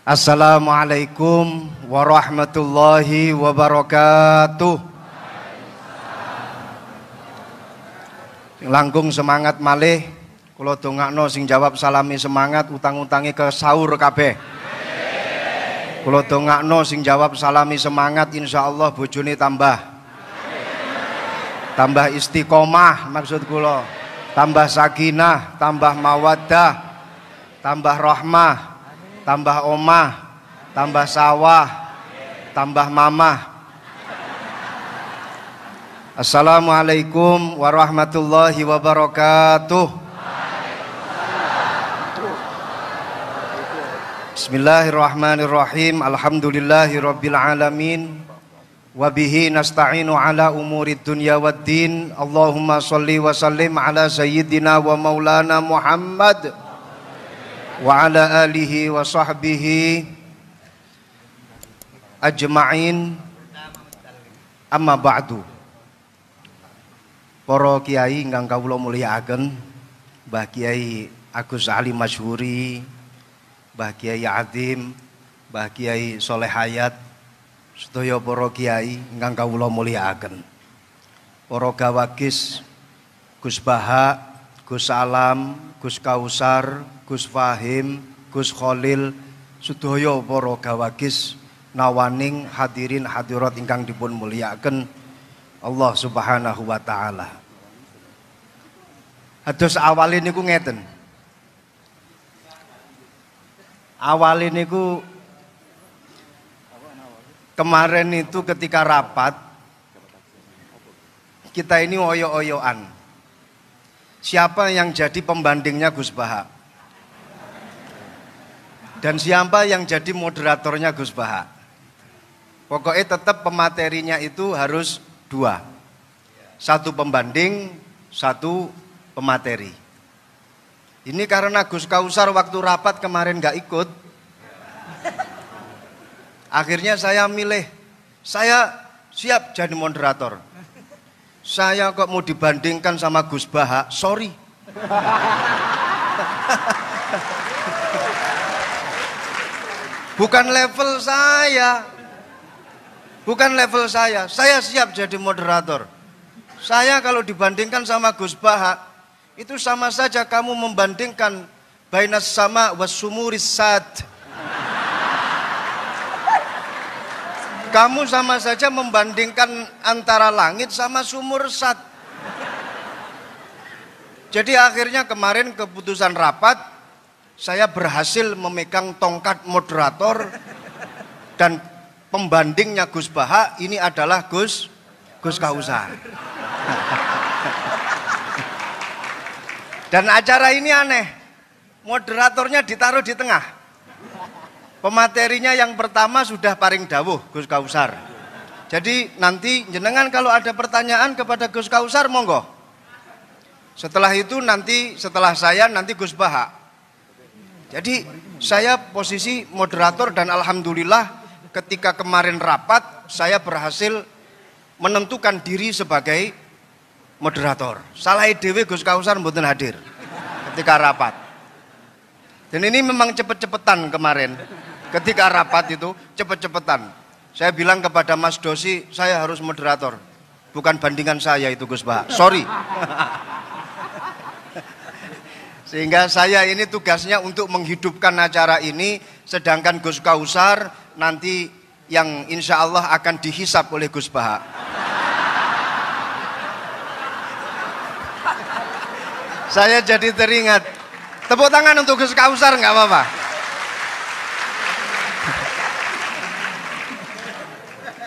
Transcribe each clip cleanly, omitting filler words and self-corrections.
Assalamualaikum warahmatullahi wabarakatuh. Langkung semangat malih, kula dongakno sing jawab salami semangat utang-utangi ke sahur kabeh. Kula dongakno sing jawab salami semangat insyaallah bojone tambah istiqomah, maksud kula tambah sakinah, tambah mawaddah, tambah rahmah, tambah omah, tambah sawah, tambah mamah. Assalamualaikum warahmatullahi wabarakatuh. Bismillahirrahmanirrahim. Alhamdulillahi rabbil alamin. Wabihi nasta'inu ala umurid dunya waddin. Allahumma salli wa sallim ala sayyidina wa maulana Muhammad wa ala alihi wa sahbihi ajma'in. Amma ba'du. Para kiai ingkang kawula mulyakaken, Mbah Kiai Agus Ali Masyhuri, Mbah Kiai Adim, Mbah Kiai Soleh Hayat, sedaya para kiai ingkang kawula mulyakaken. Para gawagis Gus Baha, Gus Alam, Gus Kausar, Gus Fahim, Gus Khalil, sedaya para gawagis nawaning hadirin hadirat ingkang dipun mulyakaken Allah Subhanahu wa taala. Hados awale niku ngeten. Awale niku kemarin itu ketika rapat kita ini oyo-oyoan. Siapa yang jadi pembandingnya Gus Baha? Dan siapa yang jadi moderatornya Gus Baha? Pokoknya tetap pematerinya itu harus dua. Satu pembanding, satu pemateri. Ini karena Gus Kausar waktu rapat kemarin gak ikut. Akhirnya saya milih, saya siap jadi moderator. Saya kok mau dibandingkan sama Gus Baha, sorry. Bukan level saya. Bukan level saya siap jadi moderator. Saya kalau dibandingkan sama Gus Baha, itu sama saja kamu membandingkan bainas sama was sumuris sad. Kamu sama saja membandingkan antara langit sama sumur sad. Jadi akhirnya kemarin keputusan rapat, saya berhasil memegang tongkat moderator dan pembandingnya Gus Baha ini adalah Gus Kausar. Dan acara ini aneh, moderatornya ditaruh di tengah. Pematerinya yang pertama sudah paring dawuh Gus Kausar. Jadi nanti jenengan kalau ada pertanyaan kepada Gus Kausar monggo. Setelah itu nanti setelah saya nanti Gus Baha. Jadi saya posisi moderator dan alhamdulillah ketika kemarin rapat saya berhasil menentukan diri sebagai moderator. Salah dhewe Gus Kausar mboten hadir ketika rapat. Dan ini memang cepet-cepetan kemarin. Ketika rapat itu cepet-cepetan. Saya bilang kepada Mas Dosi, saya harus moderator. Bukan bandingan saya itu Gus Baha. Sorry. Sehingga saya ini tugasnya untuk menghidupkan acara ini, sedangkan Gus Kausar nanti yang insya Allah akan dihisap oleh Gus Baha. Saya jadi teringat. Tepuk tangan untuk Gus Kausar nggak apa-apa.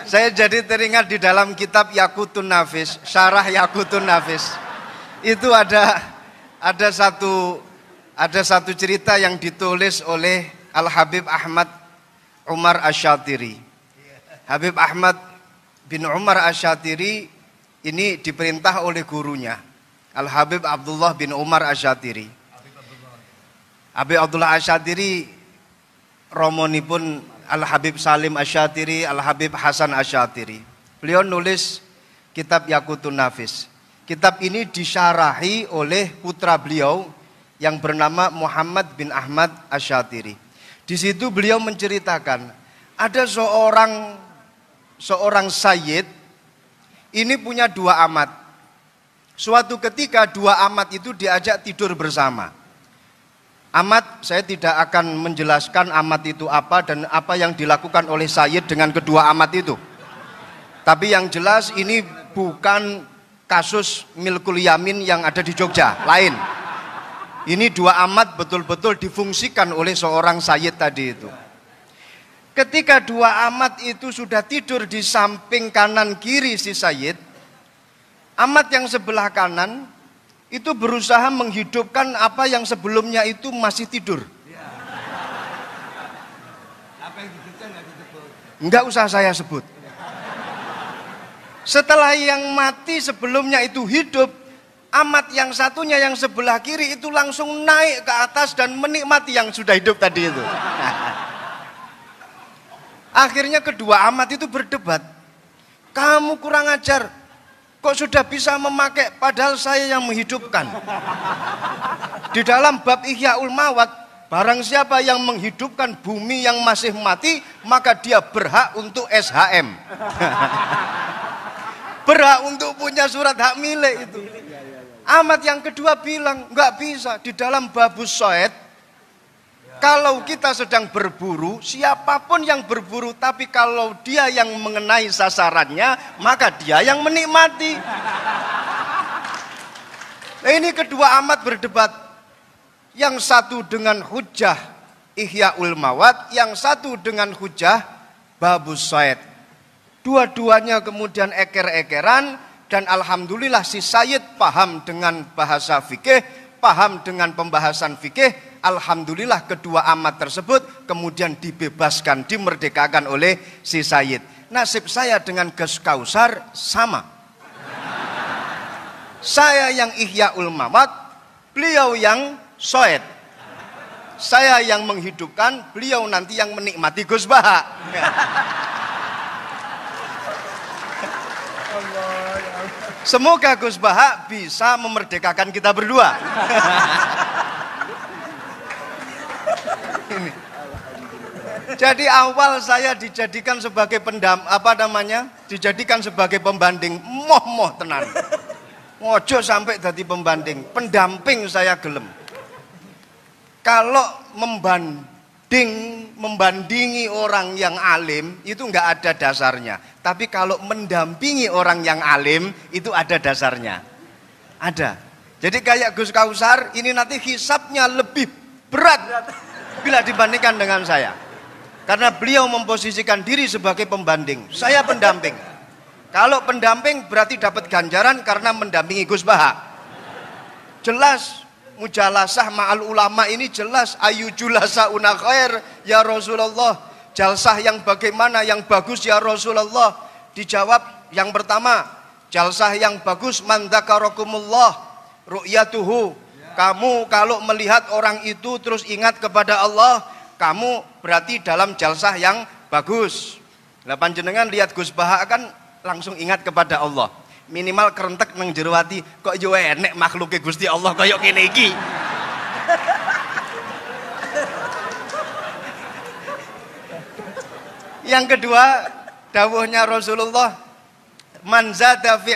Saya jadi teringat di dalam kitab Yaqutun Nafis, Syarah Yaqutun Nafis. Itu ada satu cerita yang ditulis oleh Al-Habib Ahmad Umar Asyatiri. Habib Ahmad bin Umar Asyatiri ini diperintah oleh gurunya Al-Habib Abdullah bin Umar Asyatiri. Habib Abdullah Asyatiri romonipun Al-Habib Salim Asyatiri, Al-Habib Hasan Asyatiri. Beliau nulis kitab Yaqutun Nafis. Kitab ini disyarahi oleh putra beliau yang bernama Muhammad bin Ahmad Asyatiri. Di situ beliau menceritakan ada seorang sayyid ini punya dua amat. Suatu ketika dua amat itu diajak tidur bersama. Amat, saya tidak akan menjelaskan amat itu apa dan apa yang dilakukan oleh sayyid dengan kedua amat itu. Tapi yang jelas ini bukan kasus milkul yamin yang ada di Jogja, lain. Ini dua amat betul-betul difungsikan oleh seorang sayyid tadi itu. Ketika dua amat itu sudah tidur di samping kanan kiri si sayyid, amat yang sebelah kanan itu berusaha menghidupkan apa yang sebelumnya itu masih tidur. Enggak usah saya sebut. Setelah yang mati sebelumnya itu hidup, amat yang satunya yang sebelah kiri itu langsung naik ke atas dan menikmati yang sudah hidup tadi itu. Akhirnya kedua amat itu berdebat. Kamu kurang ajar, kok sudah bisa memakai padahal saya yang menghidupkan. Di dalam bab Ihyaul Mawat, barang siapa yang menghidupkan bumi yang masih mati, maka dia berhak untuk SHM. Berhak untuk punya surat hak milik itu. Amat yang kedua bilang, nggak bisa. Di dalam babus soed, kalau kita sedang berburu, siapapun yang berburu, tapi kalau dia yang mengenai sasarannya, maka dia yang menikmati. Nah, ini kedua amat berdebat. Yang satu dengan hujah Ihyaul Mawat, yang satu dengan hujah babus soed. Dua-duanya kemudian eker-ekeran. Dan alhamdulillah si sayyid paham dengan bahasa fikih, paham dengan pembahasan fikih. Alhamdulillah kedua amat tersebut kemudian dibebaskan, dimerdekakan oleh si sayyid. Nasib saya dengan Gus Kausar sama. Saya yang Ihyaul Mawat, beliau yang soed. Saya yang menghidupkan, beliau nanti yang menikmati Gus Baha. Semoga Gus Baha bisa memerdekakan kita berdua. Ini. Jadi awal saya dijadikan sebagai dijadikan sebagai pembanding, moh tenan. Ngojo sampai jadi pembanding, pendamping saya gelem. Kalau membandingi orang yang alim itu nggak ada dasarnya. Tapi kalau mendampingi orang yang alim itu ada dasarnya. Ada. Jadi kayak Gus Kausar ini nanti hisabnya lebih berat bila dibandingkan dengan saya. Karena beliau memposisikan diri sebagai pembanding. Saya pendamping. Kalau pendamping berarti dapat ganjaran karena mendampingi Gus Baha. Jelas mujalasah ma'al ulama ini jelas ayu julasa una khair ya Rasulullah. Jalsah yang bagaimana yang bagus ya Rasulullah? Dijawab yang pertama, jalsah yang bagus man dzakarakumullah ru'yatuhu. Kamu kalau melihat orang itu terus ingat kepada Allah, kamu berarti dalam jalsah yang bagus. Lah panjenengan lihat Gus Baha kan langsung ingat kepada Allah. Minimal kerentek nang jero ati, kok yo enek makhluke Gusti Allah kaya kene iki. Yang kedua, dawuhnya Rasulullah, man zada fi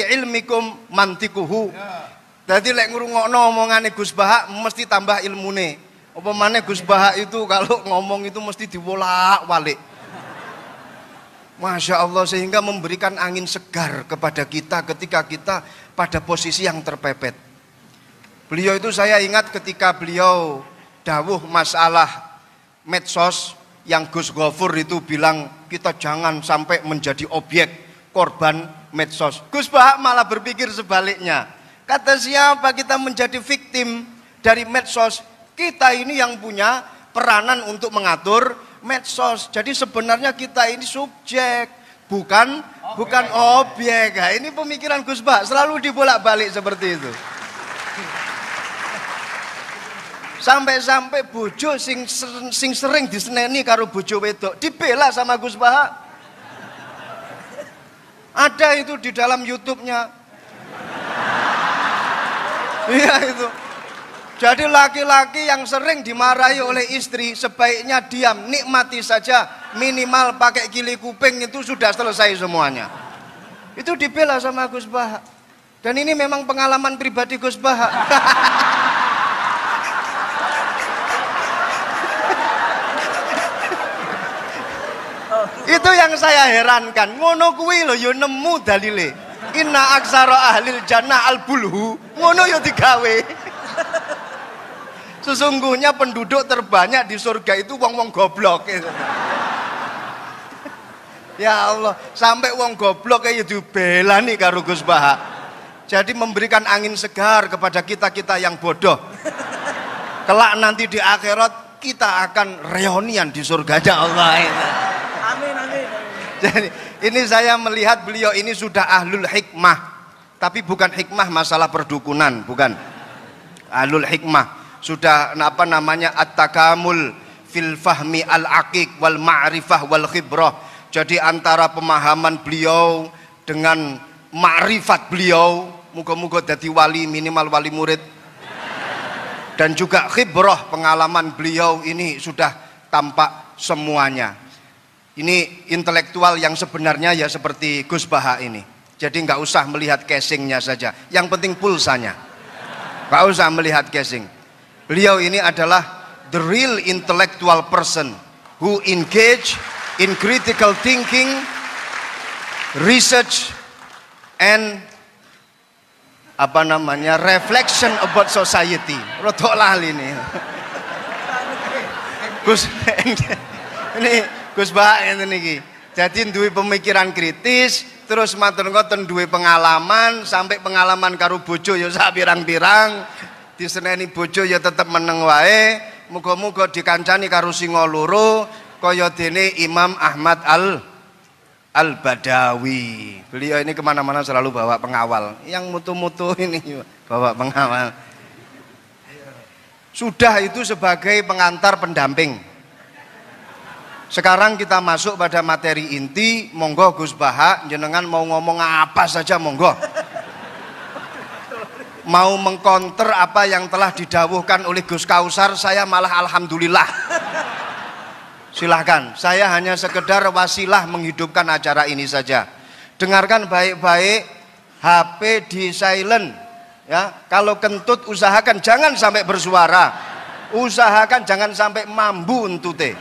ilmikum mantikuhu. Jadi lek ngrungokno omongane Gus Baha mesti tambah ilmune. Apa maneh Gus Baha itu kalau ngomong itu mesti diwolak-walik. Masya Allah, sehingga memberikan angin segar kepada kita ketika kita pada posisi yang terpepet. Beliau itu saya ingat ketika beliau dawuh masalah medsos, yang Gus Ghafur itu bilang kita jangan sampai menjadi objek korban medsos. Gus Baha malah berpikir sebaliknya. Kata siapa kita menjadi victim dari medsos? Kita ini yang punya peranan untuk mengatur medsos. Jadi sebenarnya kita ini subjek, bukan objek. Nah, ini pemikiran Gus Baha selalu dibolak-balik seperti itu. Sampai-sampai bojo sing sering diseneni karo bojo wedok dibela sama Gus Baha. Ada itu di dalam YouTube-nya. Iya itu. Jadi laki-laki yang sering dimarahi oleh istri sebaiknya diam, nikmati saja, minimal pakai kili kuping itu sudah selesai semuanya. Itu dibela sama Gus Baha. Dan ini memang pengalaman pribadi Gus Baha. Itu yang saya herankan. Ngono kuwi lho ya nemu dalile. Inna aksara ahlil jannah al-bulhu. Ngono ya digawe. Sesungguhnya penduduk terbanyak di surga itu wong-wong goblok. Ya Allah, sampai wong goblok kayak dibelani karo Gus Baha. Jadi memberikan angin segar kepada kita-kita yang bodoh. Kelak nanti di akhirat kita akan reunian di surganya Allah. Amin, amin. Jadi ini saya melihat beliau ini sudah ahlul hikmah. Tapi bukan hikmah masalah perdukunan, bukan. Ahlul hikmah. Sudah apa namanya at-takamul fil fahmi al-aqiq wal ma'rifah wal khibrah. Jadi antara pemahaman beliau dengan ma'rifat beliau, muga-muga jadi wali, minimal wali murid, dan juga khibrah pengalaman beliau ini sudah tampak semuanya. Ini intelektual yang sebenarnya ya seperti Gus Baha ini. Jadi nggak usah melihat casingnya saja, yang penting pulsanya. Nggak usah melihat casing. Beliau ini adalah the real intellectual person who engage in critical thinking, research, and apa namanya reflection about society. Rotok lali ini. Gus ini Gus Baha ini. Jadi duwe pemikiran kritis, terus matur ngoten duwe pengalaman, sampai pengalaman karo bojo ya sak pirang-pirang. Diseneni bojo ya tetep meneng wae. Muga-muga dikancani karo singa loro kaya dene Imam Ahmad Al-Badawi. Beliau ini kemana-mana selalu bawa pengawal. Yang mutu-mutu ini bawa pengawal. Sudah itu sebagai pengantar pendamping. Sekarang kita masuk pada materi inti. Monggo Gus Baha, jenengan mau ngomong apa saja monggo. Mau mengkonter apa yang telah didawuhkan oleh Gus Kausar, saya malah alhamdulillah. Silahkan, saya hanya sekedar wasilah menghidupkan acara ini saja. Dengarkan baik-baik, HP di silent ya. Kalau kentut usahakan jangan sampai bersuara. Usahakan jangan sampai mambu entute.